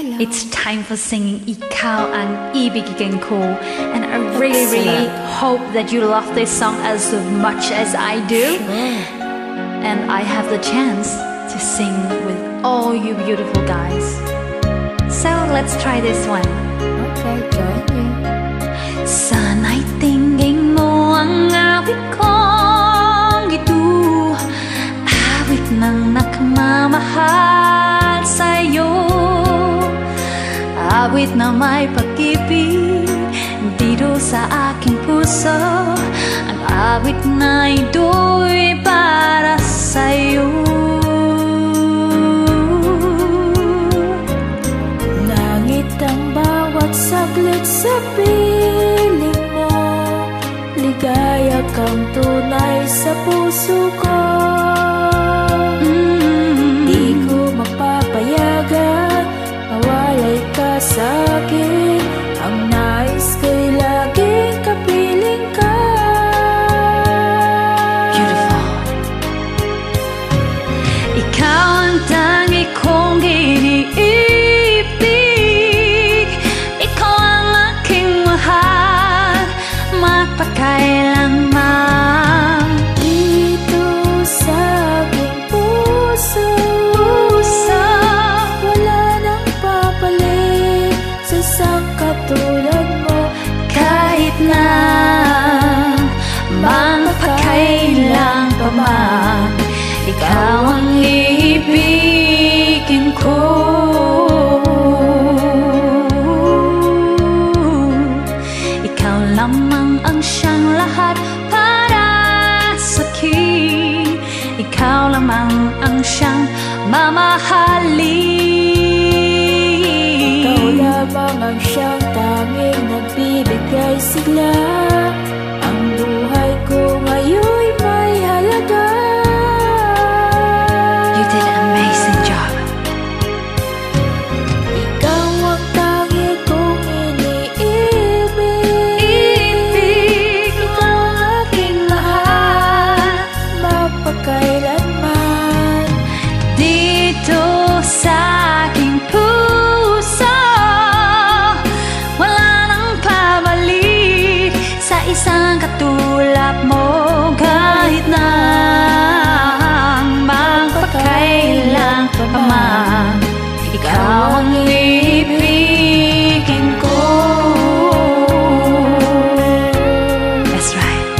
It's time for singing Ikaw ang ibigin ko, and I really hope that you love this song as much as I do. And I have the chance to sing with all you beautiful guys. So let's try this one. Okay, join me. Sana'y tingin mo ang awit kong ito, awit ng nagmamahal sa'yo, awit na may pag-ibig dito sa aking puso, ang awit na ito'y para sa'yo. Langit ang bawat saglit sa piling mo, ligaya kang tunay sa puso ko. Di ko mapapayagan mawalay ka sa'kin, ang nais ko'y laging kapiling ka. Beautiful. Ikaw ang tangi kong iniibig, ikaw ang aking mahal, magpakailanman. Dito sa aking puso, wala nang papalit sa isang katulad mo. Kahit na magpakailan pa man, ikaw ang ibigin ko. Ikaw lamang ang siyang lahat para sa'kin, ikaw lamang ang siyang mamahalin. Ikaw lamang ang siyang tanging nagbibigay sigla, ang buhay ko ngayon'y may halaga. You did an amazing job. Ikaw ang tangi kong iniibig, ikaw ang aking mahal, magpakailanman. Dito sa aking puso, wala nang pabalik sa isang katulad mo. Kahit na magpakailan pa man, ikaw ang ibigin ko. That's right.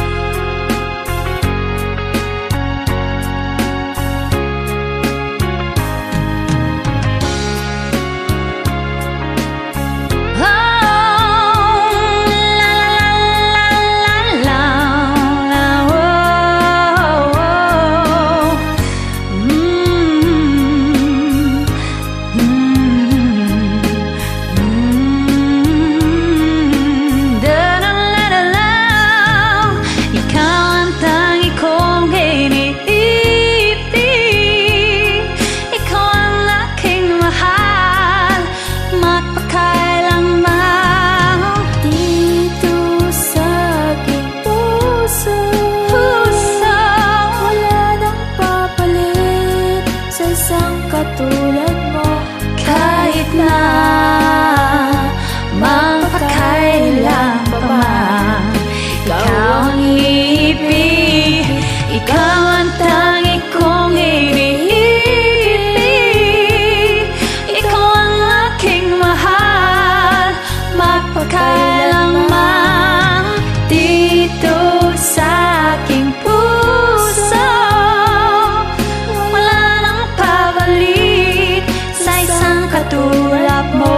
Katulad mo, Kahit na magpakailan pa man, ikaw ang ibig, ikaw ang tangi kong iniibig, ikaw ang aking mahal, magpakailanman. Dito sa aking puso, wala nang pabalik sa isang katulad mo.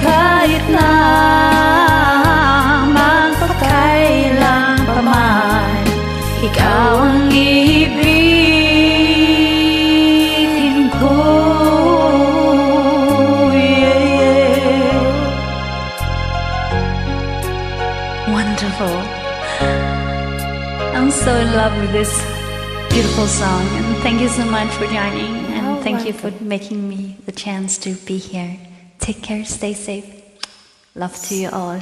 Kahit na magpakailan pa man, ikaw ang ibigin ko. Yeah. Wonderful. I'm so in love with this beautiful song, and thank you so much for joining, and thank you for making me the chance to be here. Take care, stay safe. Love to you all.